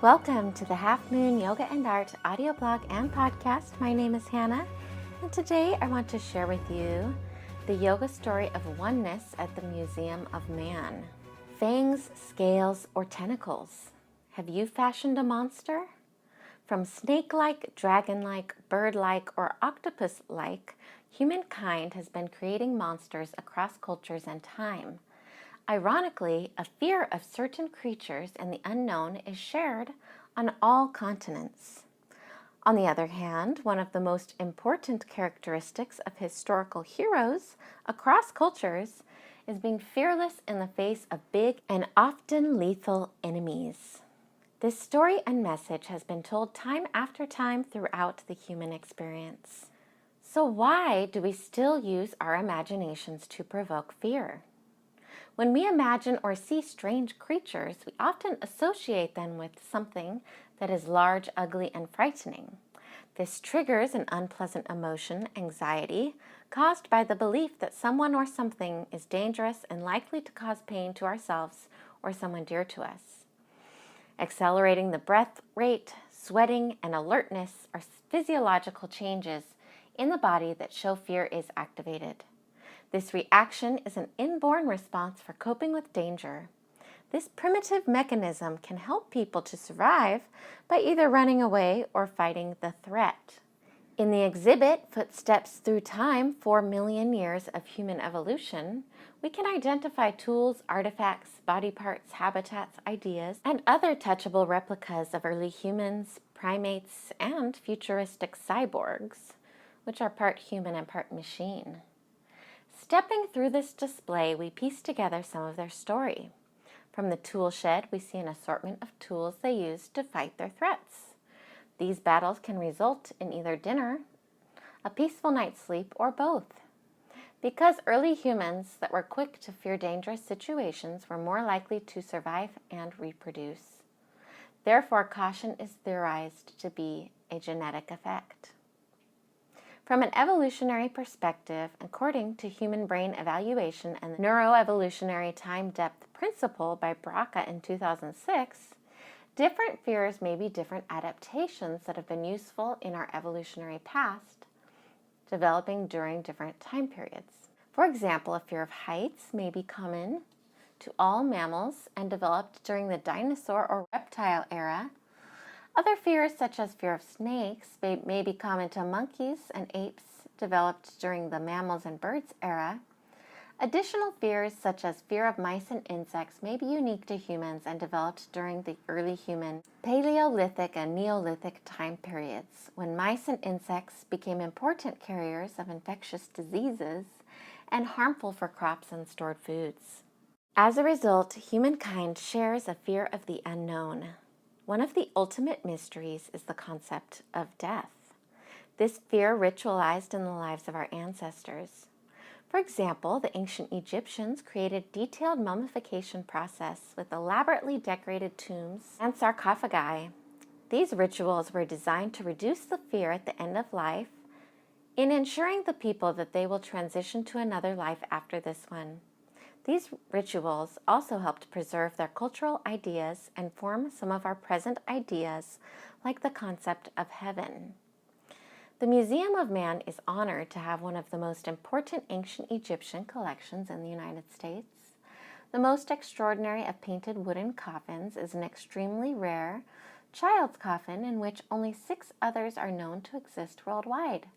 Welcome to the Half Moon Yoga and Art audio blog and podcast. My name is Hannah, and today I want to share with you the yoga story of oneness at the Museum of Man. Fangs, scales, or tentacles. Have you fashioned a monster? From snake-like, dragon-like, bird-like, or octopus-like, humankind has been creating monsters across cultures and time. Ironically, a fear of certain creatures and the unknown is shared on all continents. On the other hand, one of the most important characteristics of historical heroes across cultures is being fearless in the face of big and often lethal enemies. This story and message has been told time after time throughout the human experience. So why do we still use our imaginations to provoke fear? When we imagine or see strange creatures, we often associate them with something that is large, ugly, and frightening. This triggers an unpleasant emotion, anxiety, caused by the belief that someone or something is dangerous and likely to cause pain to ourselves or someone dear to us. Accelerating the breath rate, sweating, and alertness are physiological changes in the body that show fear is activated. This reaction is an inborn response for coping with danger. This primitive mechanism can help people to survive by either running away or fighting the threat. In the exhibit, Footsteps Through Time, 4 million years of human evolution, we can identify tools, artifacts, body parts, habitats, ideas, and other touchable replicas of early humans, primates, and futuristic cyborgs, which are part human and part machine. Stepping through this display, we piece together some of their story. From the tool shed, we see an assortment of tools they use to fight their threats. These battles can result in either dinner, a peaceful night's sleep, or both. Because early humans that were quick to fear dangerous situations were more likely to survive and reproduce. Therefore, caution is theorized to be a genetic effect. From an evolutionary perspective, according to Human Brain Evaluation and the Neuroevolutionary Time Depth Principle by Braca in 2006, different fears may be different adaptations that have been useful in our evolutionary past, developing during different time periods. For example, a fear of heights may be common to all mammals and developed during the dinosaur or reptile era. Other fears, such as fear of snakes, may be common to monkeys and apes, developed during the mammals and birds era. Additional fears, such as fear of mice and insects, may be unique to humans and developed during the early human Paleolithic and Neolithic time periods, when mice and insects became important carriers of infectious diseases and harmful for crops and stored foods. As a result, humankind shares a fear of the unknown. One of the ultimate mysteries is the concept of death. This fear ritualized in the lives of our ancestors. For example, the ancient Egyptians created a detailed mummification process with elaborately decorated tombs and sarcophagi. These rituals were designed to reduce the fear at the end of life in ensuring the people that they will transition to another life after this one. These rituals also helped preserve their cultural ideas and form some of our present ideas, like the concept of heaven. The Museum of Man is honored to have one of the most important ancient Egyptian collections in the United States. The most extraordinary of painted wooden coffins is an extremely rare child's coffin in which only 6 others are known to exist worldwide.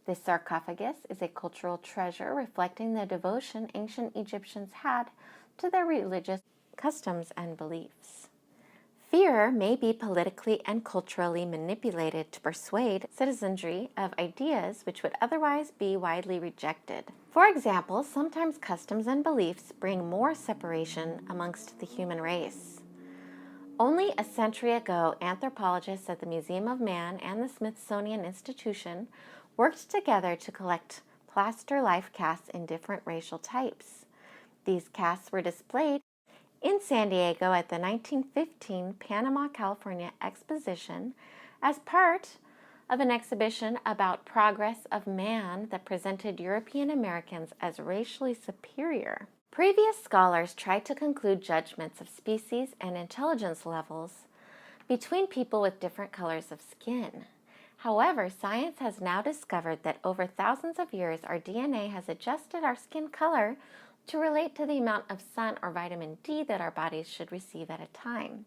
This sarcophagus is a cultural treasure reflecting the devotion ancient Egyptians had to their religious customs and beliefs. Fear may be politically and culturally manipulated to persuade citizenry of ideas which would otherwise be widely rejected. For example, sometimes customs and beliefs bring more separation amongst the human race. Only a century ago, anthropologists at the Museum of Man and the Smithsonian Institution worked together to collect plaster life casts in different racial types. These casts were displayed in San Diego at the 1915 Panama, California Exposition as part of an exhibition about progress of man that presented European Americans as racially superior. Previous scholars tried to conclude judgments of species and intelligence levels between people with different colors of skin. However, science has now discovered that over thousands of years, our DNA has adjusted our skin color to relate to the amount of sun or vitamin D that our bodies should receive at a time.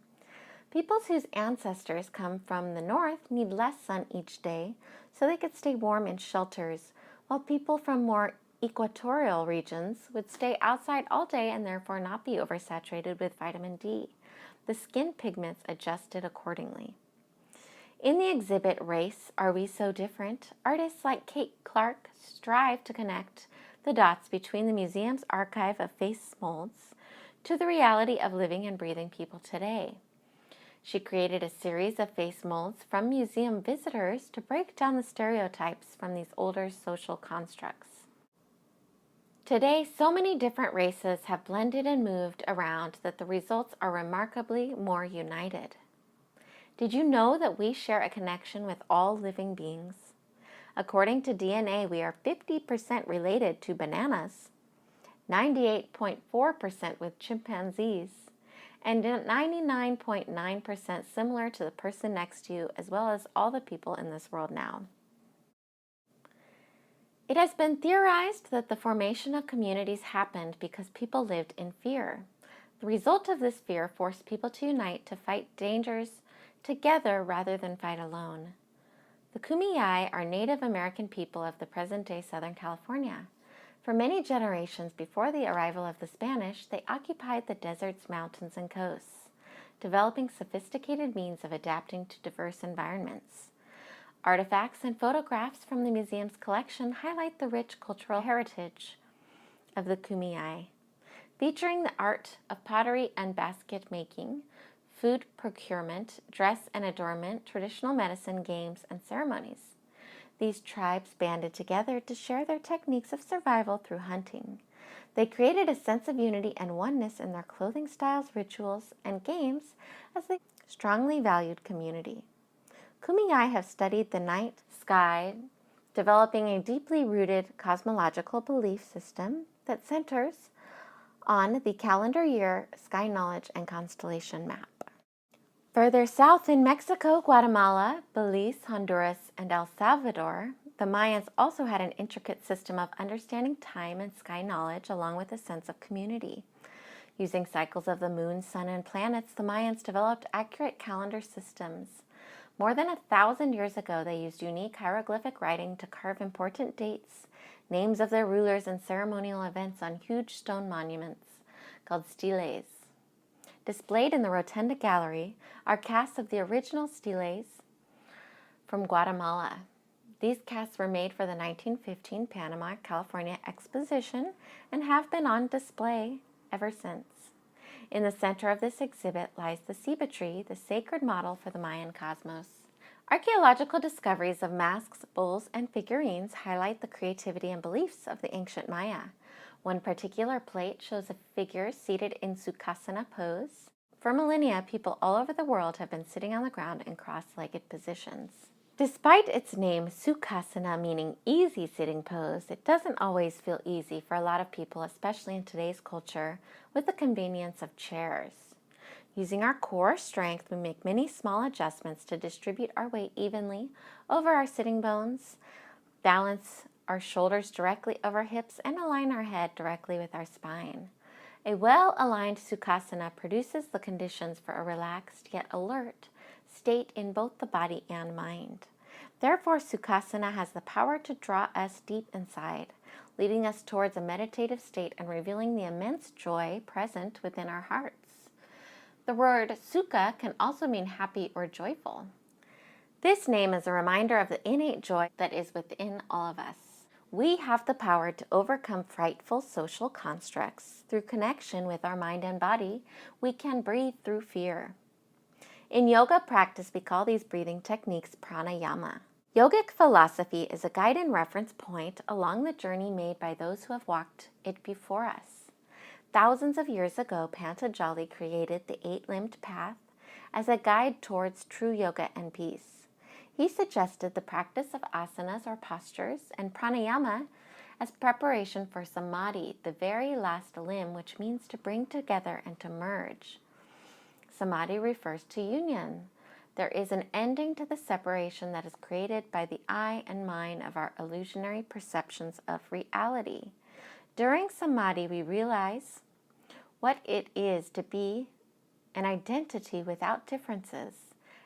Peoples whose ancestors come from the north need less sun each day so they could stay warm in shelters, while people from more equatorial regions would stay outside all day and therefore not be oversaturated with vitamin D. The skin pigments adjusted accordingly. In the exhibit Race, Are We So Different?, artists like Kate Clark strive to connect the dots between the museum's archive of face molds to the reality of living and breathing people today. She created a series of face molds from museum visitors to break down the stereotypes from these older social constructs. Today, so many different races have blended and moved around that the results are remarkably more united. Did you know that we share a connection with all living beings? According to DNA, we are 50% related to bananas, 98.4% with chimpanzees, and 99.9% similar to the person next to you, as well as all the people in this world now. It has been theorized that the formation of communities happened because people lived in fear. The result of this fear forced people to unite to fight dangers together rather than fight alone. The Kumeyaay are Native American people of the present-day Southern California. For many generations before the arrival of the Spanish, they occupied the deserts, mountains, and coasts, developing sophisticated means of adapting to diverse environments. Artifacts and photographs from the museum's collection highlight the rich cultural heritage of the Kumeyaay, featuring the art of pottery and basket making, food procurement, dress and adornment, traditional medicine, games, and ceremonies. These tribes banded together to share their techniques of survival through hunting. They created a sense of unity and oneness in their clothing styles, rituals, and games as they strongly valued community. Kumeyaay have studied the night sky, developing a deeply rooted cosmological belief system that centers on the calendar year, sky knowledge, and constellation map. Further south in Mexico, Guatemala, Belize, Honduras, and El Salvador, the Mayans also had an intricate system of understanding time and sky knowledge along with a sense of community. Using cycles of the moon, sun, and planets, the Mayans developed accurate calendar systems. More than 1,000 years ago, they used unique hieroglyphic writing to carve important dates, names of their rulers, and ceremonial events on huge stone monuments called steles. Displayed in the Rotunda Gallery are casts of the original steles from Guatemala. These casts were made for the 1915 Panama, California Exposition and have been on display ever since. In the center of this exhibit lies the ceiba tree, the sacred model for the Mayan cosmos. Archaeological discoveries of masks, bowls, and figurines highlight the creativity and beliefs of the ancient Maya. One particular plate shows a figure seated in Sukhasana pose. For millennia, people all over the world have been sitting on the ground in cross-legged positions. Despite its name, Sukhasana, meaning easy sitting pose, it doesn't always feel easy for a lot of people, especially in today's culture, with the convenience of chairs. Using our core strength, we make many small adjustments to distribute our weight evenly over our sitting bones, balance our shoulders directly over hips, and align our head directly with our spine. A well-aligned Sukhasana produces the conditions for a relaxed yet alert state in both the body and mind. Therefore, Sukhasana has the power to draw us deep inside, leading us towards a meditative state and revealing the immense joy present within our hearts. The word Sukha can also mean happy or joyful. This name is a reminder of the innate joy that is within all of us. We have the power to overcome frightful social constructs. Through connection with our mind and body, we can breathe through fear. In yoga practice, we call these breathing techniques pranayama. Yogic philosophy is a guide and reference point along the journey made by those who have walked it before us. Thousands of years ago, Patanjali created the eight-limbed path as a guide towards true yoga and peace. He suggested the practice of asanas or postures and pranayama as preparation for samadhi, the very last limb, which means to bring together and to merge. Samadhi refers to union. There is an ending to the separation that is created by the I and mine of our illusionary perceptions of reality. During samadhi, we realize what it is to be an identity without differences,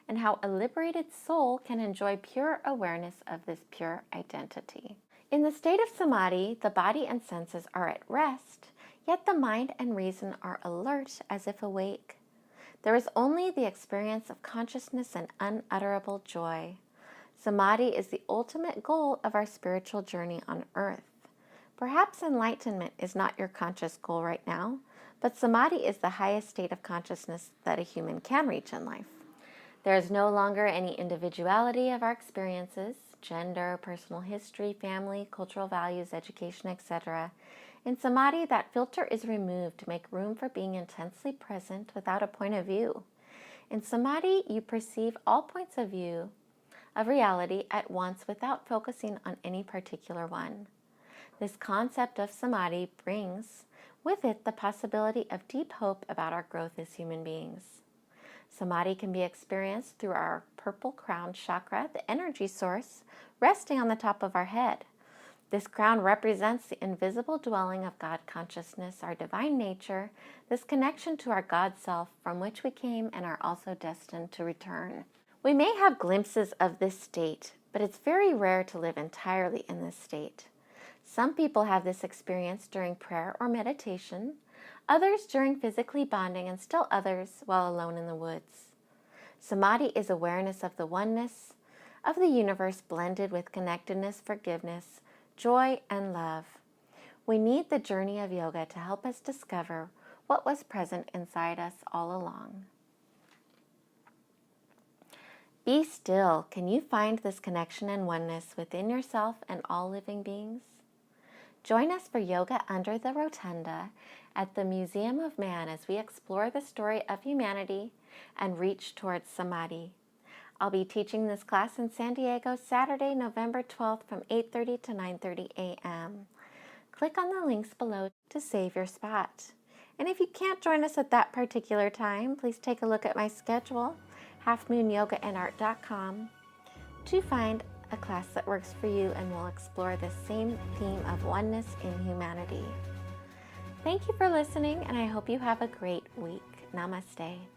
and how a liberated soul can enjoy pure awareness of this pure identity. In the state of samadhi, the body and senses are at rest, yet the mind and reason are alert as if awake. There is only the experience of consciousness and unutterable joy. Samadhi is the ultimate goal of our spiritual journey on earth. Perhaps enlightenment is not your conscious goal right now, but samadhi is the highest state of consciousness that a human can reach in life. There is no longer any individuality of our experiences, gender, personal history, family, cultural values, education, etc. In samadhi, that filter is removed to make room for being intensely present without a point of view. In samadhi, you perceive all points of view of reality at once without focusing on any particular one. This concept of samadhi brings with it the possibility of deep hope about our growth as human beings. Samadhi can be experienced through our purple crown chakra, the energy source, resting on the top of our head. This crown represents the invisible dwelling of God consciousness, our divine nature, this connection to our God self from which we came and are also destined to return. We may have glimpses of this state, but it's very rare to live entirely in this state. Some people have this experience during prayer or meditation, others during physically bonding, and still others while alone in the woods. Samadhi is awareness of the oneness of the universe blended with connectedness, forgiveness, joy, and love. We need the journey of yoga to help us discover what was present inside us all along. Be still. Can you find this connection and oneness within yourself and all living beings? Join us for yoga under the rotunda at the Museum of Man as we explore the story of humanity and reach towards samadhi. I'll be teaching this class in San Diego Saturday, November 12th from 8:30 to 9:30 a.m. Click on the links below to save your spot. And if you can't join us at that particular time, please take a look at my schedule, halfmoonyogaandart.com, to find a class that works for you, and we'll explore the same theme of oneness in humanity. Thank you for listening, and I hope you have a great week. Namaste.